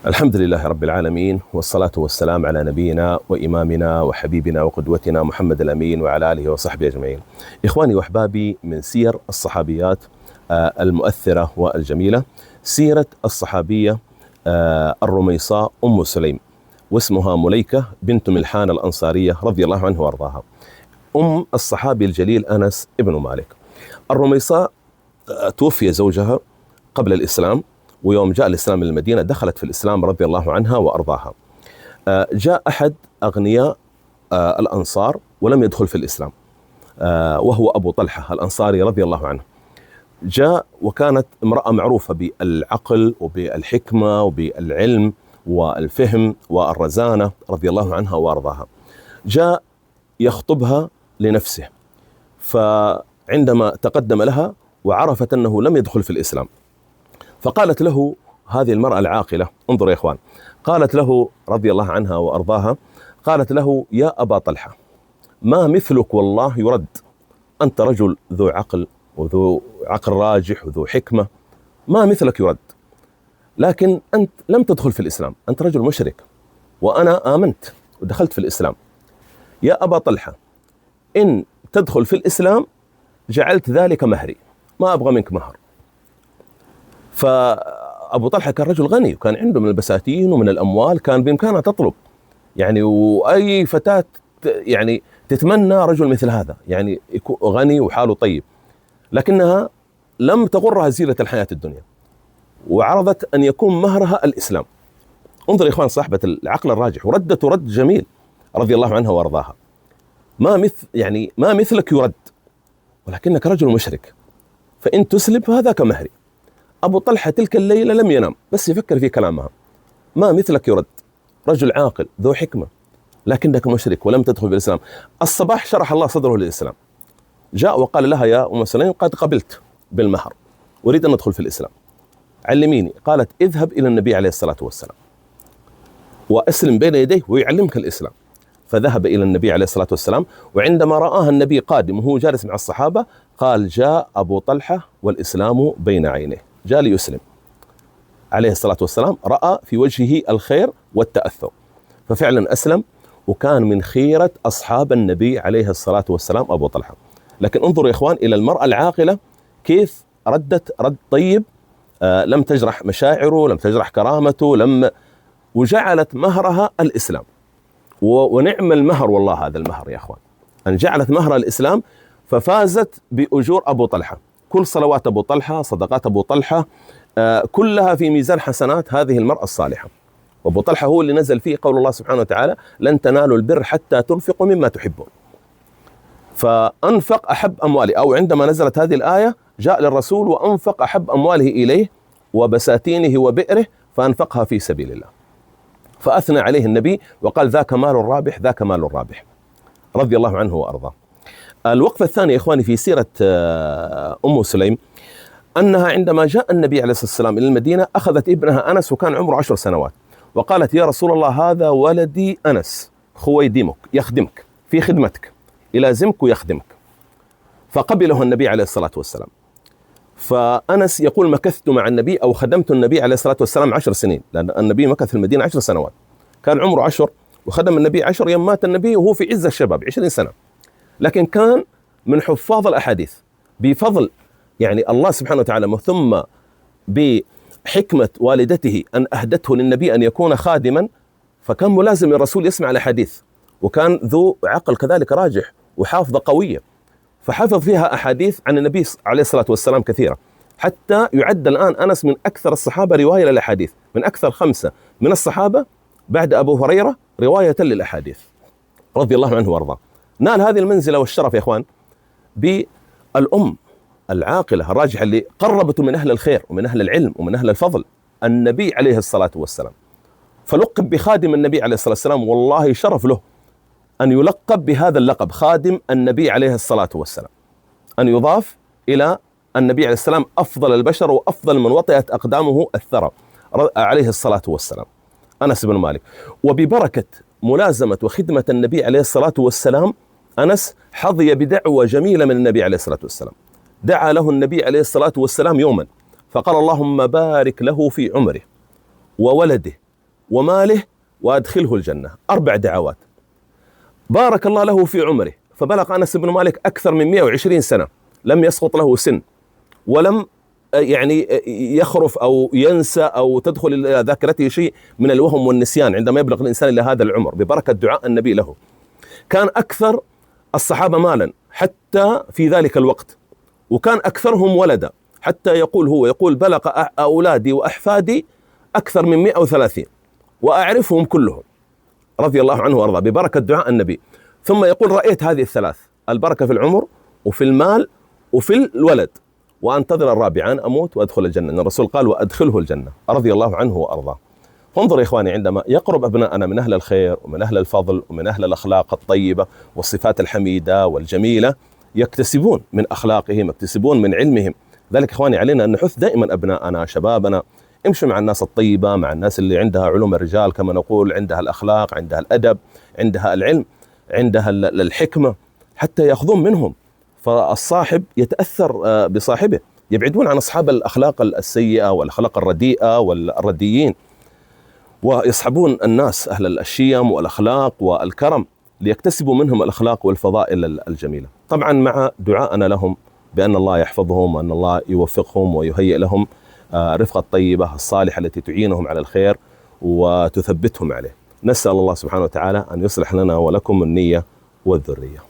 الحمد لله رب العالمين، والصلاة والسلام على نبينا وإمامنا وحبيبنا وقدوتنا محمد الأمين وعلى آله وصحبه أجمعين. إخواني وأحبابي، من سير الصحابيات المؤثرة والجميلة سيرة الصحابية الرميصاء أم سليم، واسمها مليكة بنت ملحان الأنصارية رضي الله عنها وارضاها، أم الصحابي الجليل أنس ابن مالك. الرميصاء توفي زوجها قبل الإسلام، ويوم جاء الإسلام للمدينة دخلت في الإسلام رضي الله عنها وأرضاها. جاء أحد أغنياء الأنصار ولم يدخل في الإسلام، وهو أبو طلحة الأنصاري رضي الله عنه. جاء وكانت امرأة معروفة بالعقل وبالحكمة وبالعلم والفهم والرزانة رضي الله عنها وأرضاها. جاء يخطبها لنفسه، فعندما تقدم لها وعرفت أنه لم يدخل في الإسلام، فقالت له هذه المرأة العاقلة، انظر يا إخوان، قالت له رضي الله عنها وأرضاها، قالت له: يا أبا طلحة، ما مثلك والله يرد، أنت رجل ذو عقل وذو عقل راجح وذو حكمة، ما مثلك يرد، لكن أنت لم تدخل في الإسلام، أنت رجل مشرك، وأنا آمنت ودخلت في الإسلام. يا أبا طلحة، إن تدخل في الإسلام جعلت ذلك مهري، ما أبغى منك مهر. فأبو طلحة كان رجل غني وكان عنده من البساتين ومن الأموال كان بإمكانها تطلب، يعني وأي فتاة يعني تتمنى رجل مثل هذا، يعني يكون غني وحاله طيب، لكنها لم تغرها زينة الحياة الدنيا، وعرضت أن يكون مهرها الإسلام. انظر يا إخوان صاحبة العقل الراجح، وردت رد جميل رضي الله عنها وارضاها. ما مثلك يرد، ولكنك رجل مشرك، فإن تسلم فهذاك مهري. أبو طلحة تلك الليلة لم ينام، بس يفكر في كلامها، ما مثلك يرد، رجل عاقل ذو حكمة، لكنك مشرك ولم تدخل بالإسلام. الصباح شرح الله صدره للإسلام، جاء وقال لها: يا أم سليم، قد قبلت بالمهر، أريد أن أدخل في الإسلام، علميني. قالت: اذهب إلى النبي عليه الصلاة والسلام وأسلم بين يديه ويعلمك الإسلام. فذهب إلى النبي عليه الصلاة والسلام، وعندما رآها النبي قادم وهو جالس مع الصحابة قال: جاء أبو طلحة والإسلام بين عينيه، جاء ليسلم عليه الصلاة والسلام، رأى في وجهه الخير والتأثر، ففعلا أسلم، وكان من خيرة أصحاب النبي عليه الصلاة والسلام أبو طلحة. لكن انظروا يا إخوان إلى المرأة العاقلة كيف ردت رد طيب، لم تجرح مشاعره، لم تجرح كرامته، وجعلت مهرها الإسلام. ونعم المهر والله، هذا المهر يا إخوان، أن جعلت مهر الإسلام، ففازت بأجور أبو طلحة، كل صلوات أبو طلحة، صدقات أبو طلحة، كلها في ميزان حسنات هذه المرأة الصالحة. وأبو طلحة هو اللي نزل فيه قول الله سبحانه وتعالى: لن تنالوا البر حتى تنفقوا مما تحبون. فأنفق أحب أمواله، أو عندما نزلت هذه الآية جاء للرسول وأنفق أحب أمواله إليه وبساتينه وبئره، فأنفقها في سبيل الله، فأثنى عليه النبي وقال: ذاك مال الرابح، ذاك مال الرابح، رضي الله عنه وأرضاه. الوقفة الثانية يا إخواني في سيرة أم سليم، أنها عندما جاء النبي عليه الصلاة والسلام إلى المدينة أخذت ابنها أنس وكان عمره 10 سنوات، وقالت: يا رسول الله، هذا ولدي أنس خويدمك، يخدمك في خدمتك، يلازمك ويخدمك. فقبله النبي عليه الصلاة والسلام. فأنس يقول: مكثت مع النبي أو خدمت النبي عليه الصلاة والسلام 10 سنين، لأن النبي مكث في المدينة 10 سنوات، كان عمره 10 وخدم النبي 10، يوم مات النبي وهو في عز الشباب 20 سنة، لكن كان من حفاظ الأحاديث بفضل يعني الله سبحانه وتعالى، ثم بحكمة والدته أن أهدته للنبي أن يكون خادما، فكان ملازم للرسول يسمع الأحاديث، وكان ذو عقل كذلك راجح وحافظة قوية، فحفظ فيها أحاديث عن النبي عليه الصلاة والسلام كثيرة، حتى يعد الآن أنس من أكثر الصحابة رواية للأحاديث، من أكثر 5 من الصحابة بعد أبو هريرة رواية للأحاديث رضي الله عنه وارضاه. نال هذه المنزلة والشرف يا إخوان بالأم العاقلة الراجحة اللي قربته من أهل الخير ومن أهل العلم ومن أهل الفضل، النبي عليه الصلاة والسلام، فلقب بخادم النبي عليه الصلاة والسلام، والله شرف له أن يلقب بهذا اللقب، خادم النبي عليه الصلاة والسلام، أن يضاف إلى النبي عليه السلام أفضل البشر وأفضل من وطئت أقدامه الثرى عليه الصلاة والسلام، أنس بن مالك. وببركة ملازمة وخدمة النبي عليه الصلاة والسلام أنس حظي بدعوة جميلة من النبي عليه الصلاة والسلام. دعا له النبي عليه الصلاة والسلام يوما فقال: اللهم بارك له في عمره وولده وماله وأدخله الجنة. 4 دعوات. بارك الله له في عمره، فبلغ أنس بن مالك أكثر من 120 سنة، لم يسقط له سن، ولم يعني يخرف أو ينسى أو تدخل إلى ذاكرته شيء من الوهم والنسيان عندما يبلغ الإنسان إلى هذا العمر، ببركة دعاء النبي له. كان أكثر الصحابة مالا حتى في ذلك الوقت، وكان أكثرهم ولدا، حتى يقول بلغ أولادي وأحفادي أكثر من 130 وأعرفهم كلهم، رضي الله عنه وأرضاه، ببركة دعاء النبي. ثم يقول رأيت هذه الثلاث، البركة في العمر وفي المال وفي الولد، وأنتظر الرابعة أن أموت وأدخل الجنة، أن الرسول قال وأدخله الجنة، رضي الله عنه وأرضاه. فانظر يا إخواني، عندما يقرب أبناءنا من أهل الخير ومن أهل الفضل ومن أهل الأخلاق الطيبة والصفات الحميدة والجميلة، يكتسبون من أخلاقهم، يكتسبون من علمهم. ذلك إخواني علينا أن نحث دائما أبناءنا شبابنا، امشوا مع الناس الطيبة، مع الناس اللي عندها علوم الرجال كما نقول، عندها الأخلاق، عندها الأدب، عندها العلم، عندها الحكمة، حتى يأخذون منهم. فالصاحب يتأثر بصاحبه، يبعدون عن أصحاب الأخلاق السيئة والأخلاق الرديئة والرديين، ويصحبون الناس أهل الشيم والأخلاق والكرم ليكتسبوا منهم الأخلاق والفضائل الجميلة. طبعا مع دعائنا لهم بأن الله يحفظهم وأن الله يوفقهم ويهيئ لهم الرفقة الطيبة الصالحة التي تعينهم على الخير وتثبتهم عليه. نسأل الله سبحانه وتعالى أن يصلح لنا ولكم النية والذرية.